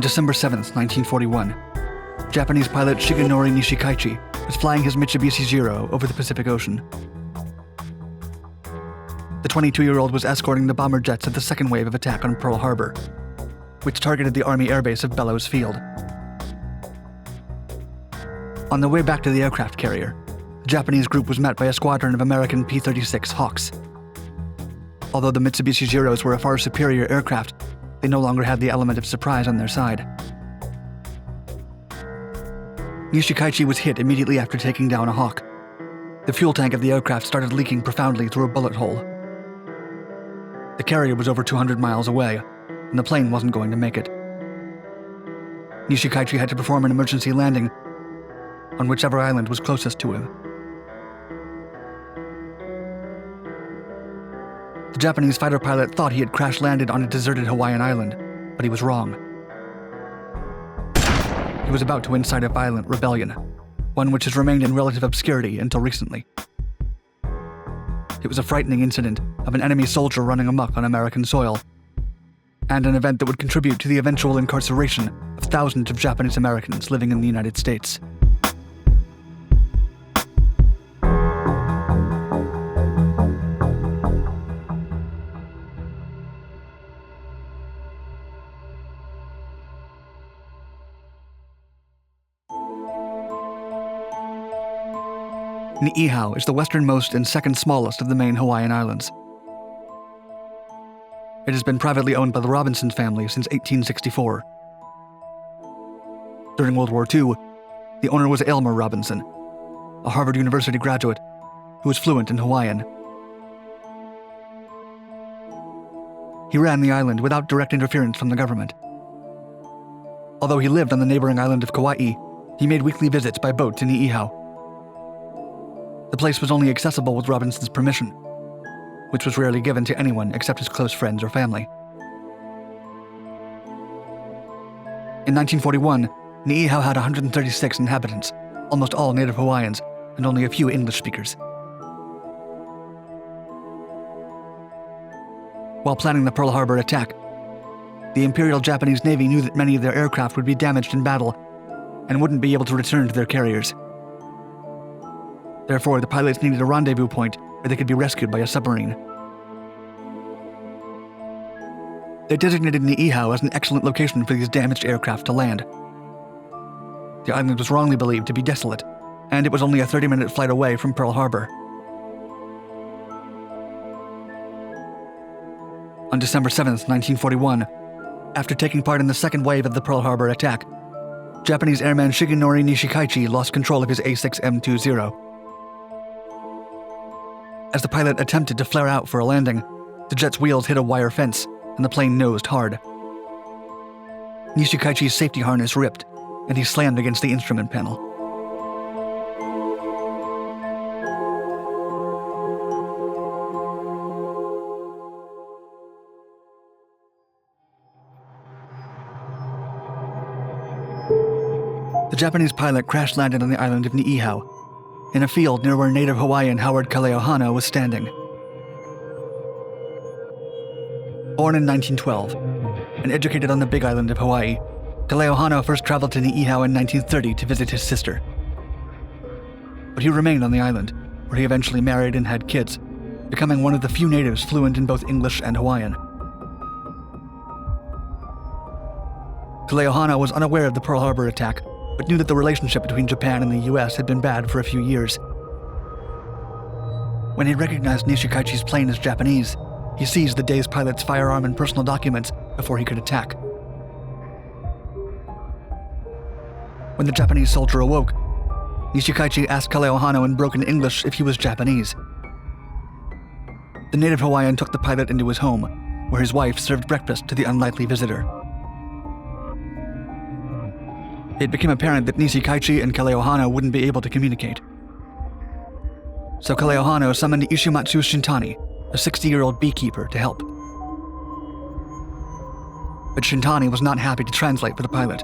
December 7, 1941, Japanese pilot Shigenori Nishikaichi was flying his Mitsubishi Zero over the Pacific Ocean. The 22-year-old was escorting the bomber jets of the second wave of attack on Pearl Harbor, which targeted the Army airbase of Bellows Field. On the way back to the aircraft carrier, the Japanese group was met by a squadron of American P-36 Hawks. Although the Mitsubishi Zeros were a far superior aircraft, they no longer had the element of surprise on their side. Nishikaichi was hit immediately after taking down a Hawk. The fuel tank of the aircraft started leaking profoundly through a bullet hole. The carrier was over 200 miles away, and the plane wasn't going to make it. Nishikaichi had to perform an emergency landing on whichever island was closest to him. The Japanese fighter pilot thought he had crash-landed on a deserted Hawaiian island, but he was wrong. He was about to incite a violent rebellion, one which has remained in relative obscurity until recently. It was a frightening incident of an enemy soldier running amok on American soil, and an event that would contribute to the eventual incarceration of thousands of Japanese Americans living in the United States. Niihau is the westernmost and second smallest of the main Hawaiian islands. It has been privately owned by the Robinson family since 1864. During World War II, the owner was Elmer Robinson, a Harvard University graduate who was fluent in Hawaiian. He ran the island without direct interference from the government. Although he lived on the neighboring island of Kauai, he made weekly visits by boat to Niihau. The place was only accessible with Robinson's permission, which was rarely given to anyone except his close friends or family. In 1941, Niihau had 136 inhabitants, almost all native Hawaiians, and only a few English speakers. While planning the Pearl Harbor attack, the Imperial Japanese Navy knew that many of their aircraft would be damaged in battle and wouldn't be able to return to their carriers. Therefore, the pilots needed a rendezvous point where they could be rescued by a submarine. They designated Niihau as an excellent location for these damaged aircraft to land. The island was wrongly believed to be desolate, and it was only a 30-minute flight away from Pearl Harbor. On December 7, 1941, after taking part in the second wave of the Pearl Harbor attack, Japanese airman Shigenori Nishikaichi lost control of his A6M20. As the pilot attempted to flare out for a landing, the jet's wheels hit a wire fence, and the plane nosed hard. Nishikaichi's safety harness ripped, and he slammed against the instrument panel. The Japanese pilot crash-landed on the island of Niihau, in a field near where native Hawaiian Howard Kaleohana was standing. Born in 1912 and educated on the Big Island of Hawaii, Kaleohana first traveled to Niihau in 1930 to visit his sister. But he remained on the island, where he eventually married and had kids, becoming one of the few natives fluent in both English and Hawaiian. Kaleohana was unaware of the Pearl Harbor attack, but knew that the relationship between Japan and the US had been bad for a few years. When he recognized Nishikaichi's plane as Japanese, he seized the day's pilot's firearm and personal documents before he could attack. When the Japanese soldier awoke, Nishikaichi asked Kaleohana in broken English if he was Japanese. The native Hawaiian took the pilot into his home, where his wife served breakfast to the unlikely visitor. It became apparent that Nishikaichi and Kaleohana wouldn't be able to communicate. So Kaleohana summoned Ishimatsu Shintani, a 60-year-old beekeeper, to help. But Shintani was not happy to translate for the pilot.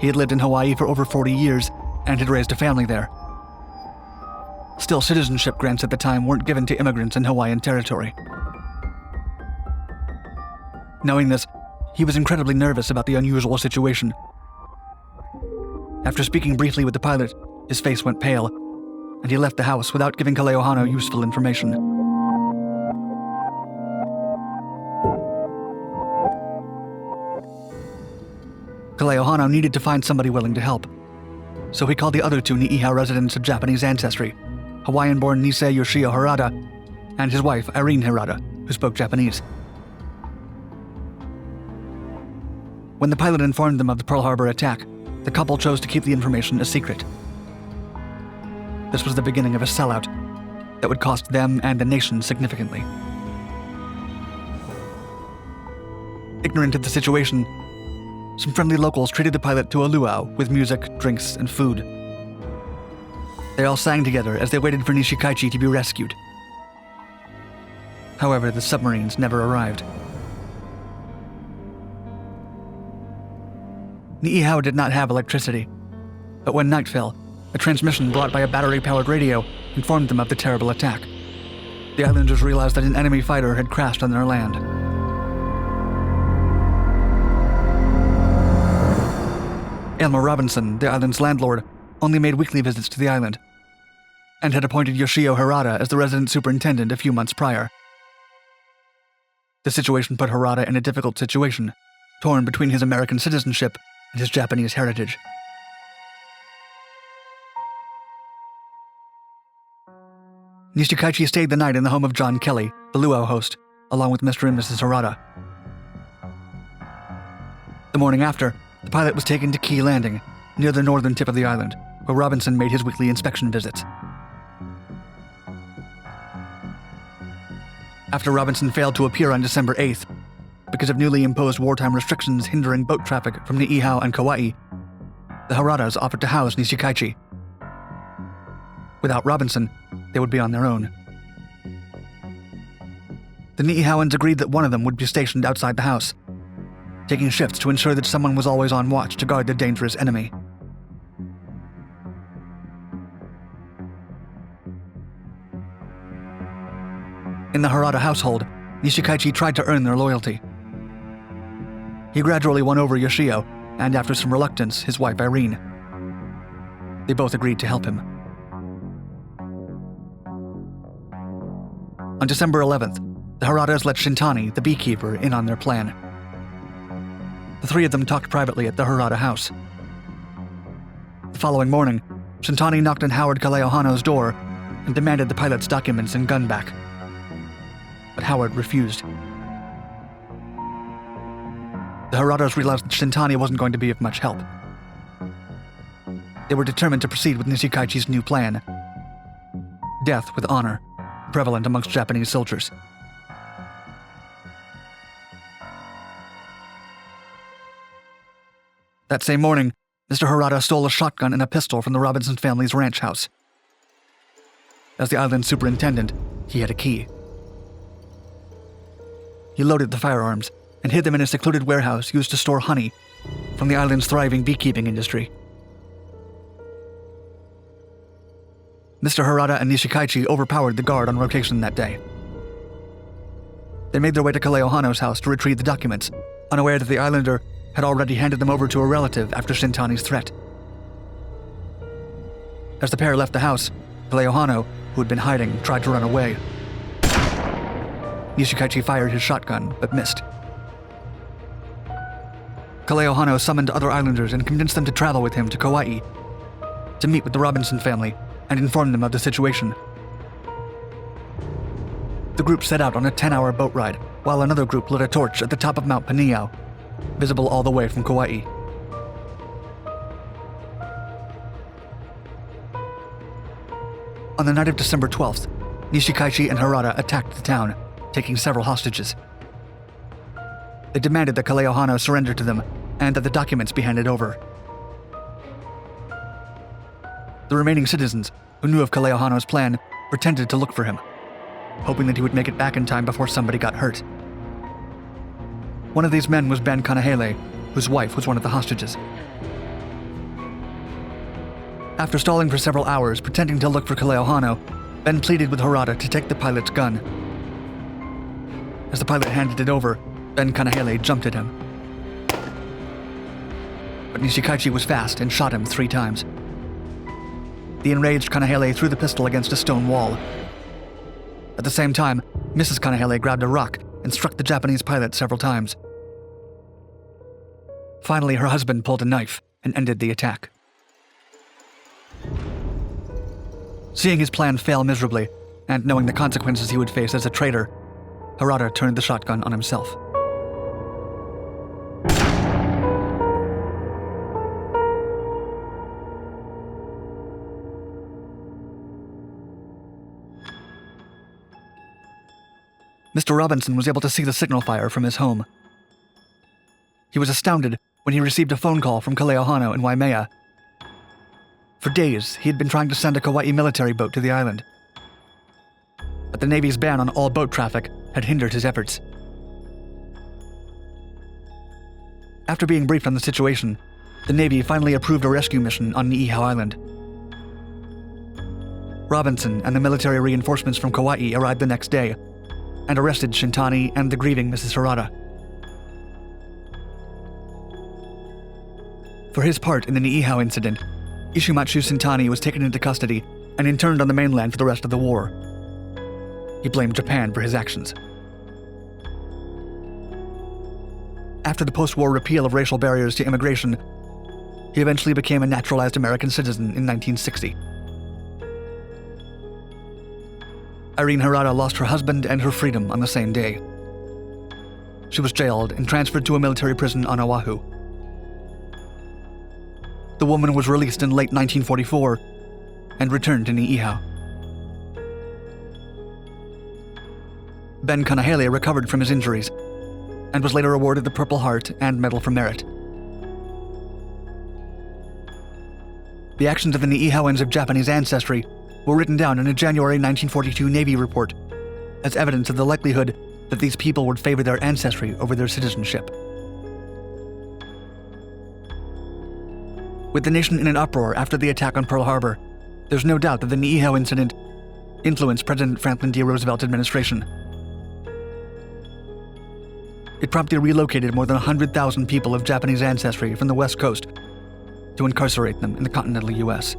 He had lived in Hawaii for over 40 years and had raised a family there. Still, citizenship grants at the time weren't given to immigrants in Hawaiian territory. Knowing this, He was incredibly nervous about the unusual situation. After speaking briefly with the pilot, his face went pale, and he left the house without giving Kaleohano useful information. Kaleohano needed to find somebody willing to help, so he called the other two Niihau residents of Japanese ancestry, Hawaiian-born Nisei Yoshio Harada and his wife Irene Harada, who spoke Japanese. When the pilot informed them of the Pearl Harbor attack, the couple chose to keep the information a secret. This was the beginning of a sellout that would cost them and the nation significantly. Ignorant of the situation, some friendly locals treated the pilot to a luau with music, drinks, and food. They all sang together as they waited for Nishikaichi to be rescued. However, the submarines never arrived. Niihau did not have electricity, but when night fell, a transmission brought by a battery-powered radio informed them of the terrible attack. The islanders realized that an enemy fighter had crashed on their land. Elmer Robinson, the island's landlord, only made weekly visits to the island, and had appointed Yoshio Harada as the resident superintendent a few months prior. The situation put Harada in a difficult situation, torn between his American citizenship and his Japanese heritage. Nishikaichi stayed the night in the home of John Kelly, the luau host, along with Mr. and Mrs. Harada. The morning after, the pilot was taken to Key Landing, near the northern tip of the island, where Robinson made his weekly inspection visits. After Robinson failed to appear on December 8th, because of newly imposed wartime restrictions hindering boat traffic from Niihau and Kauai, the Haradas offered to house Nishikaichi. Without Robinson, they would be on their own. The Niihauans agreed that one of them would be stationed outside the house, taking shifts to ensure that someone was always on watch to guard the dangerous enemy. In the Harada household, Nishikaichi tried to earn their loyalty. He gradually won over Yoshio, and after some reluctance, his wife Irene. They both agreed to help him. On December 11th, the Haradas let Shintani, the beekeeper, in on their plan. The three of them talked privately at the Harada house. The following morning, Shintani knocked on Howard Kaleohano's door and demanded the pilot's documents and gun back. But Howard refused. The Haradas realized that Shintani wasn't going to be of much help. They were determined to proceed with Nishikaichi's new plan. Death with honor, prevalent amongst Japanese soldiers. That same morning, Mr. Harada stole a shotgun and a pistol from the Robinson family's ranch house. As the island superintendent, he had a key. He loaded the firearms and hid them in a secluded warehouse used to store honey from the island's thriving beekeeping industry. Mr. Harada and Nishikaichi overpowered the guard on rotation that day. They made their way to Kaleohano's house to retrieve the documents, unaware that the islander had already handed them over to a relative after Shintani's threat. As the pair left the house, Kaleohano, who had been hiding, tried to run away. Nishikaichi fired his shotgun, but missed. Kaleohano summoned other islanders and convinced them to travel with him to Kauai, to meet with the Robinson family and inform them of the situation. The group set out on a 10-hour boat ride, while another group lit a torch at the top of Mount Paniao, visible all the way from Kauai. On the night of December 12th, Nishikaichi and Harada attacked the town, taking several hostages. They demanded that Kaleohano surrender to them and that the documents be handed over. The remaining citizens, who knew of Kaleohano's plan, pretended to look for him, hoping that he would make it back in time before somebody got hurt. One of these men was Ben Kanahele, whose wife was one of the hostages. After stalling for several hours, pretending to look for Kaleohano, Ben pleaded with Harada to take the pilot's gun. As the pilot handed it over, Ben Kanahele jumped at him, but Nishikaichi was fast and shot him 3 times. The enraged Kanahele threw the pistol against a stone wall. At the same time, Mrs. Kanahele grabbed a rock and struck the Japanese pilot several times. Finally, her husband pulled a knife and ended the attack. Seeing his plan fail miserably, and knowing the consequences he would face as a traitor, Harada turned the shotgun on himself. Mr. Robinson was able to see the signal fire from his home. He was astounded when he received a phone call from Kaleohano in Waimea. For days, he had been trying to send a Kauai military boat to the island. But the Navy's ban on all boat traffic had hindered his efforts. After being briefed on the situation, the Navy finally approved a rescue mission on Niihau Island. Robinson and the military reinforcements from Kauai arrived the next day and arrested Shintani and the grieving Mrs. Harada. For his part in the Niihau Incident, Ishimatsu Shintani was taken into custody and interned on the mainland for the rest of the war. He blamed Japan for his actions. After the post-war repeal of racial barriers to immigration, he eventually became a naturalized American citizen in 1960. Irene Harada lost her husband and her freedom on the same day. She was jailed and transferred to a military prison on Oahu. The woman was released in late 1944 and returned to Niihau. Ben Kanahele recovered from his injuries and was later awarded the Purple Heart and Medal for Merit. The actions of the Niihauans of Japanese ancestry were written down in a January 1942 Navy report as evidence of the likelihood that these people would favor their ancestry over their citizenship. With the nation in an uproar after the attack on Pearl Harbor, there's no doubt that the Niihau incident influenced President Franklin D. Roosevelt's administration. It promptly relocated more than 100,000 people of Japanese ancestry from the West Coast to incarcerate them in the continental U.S.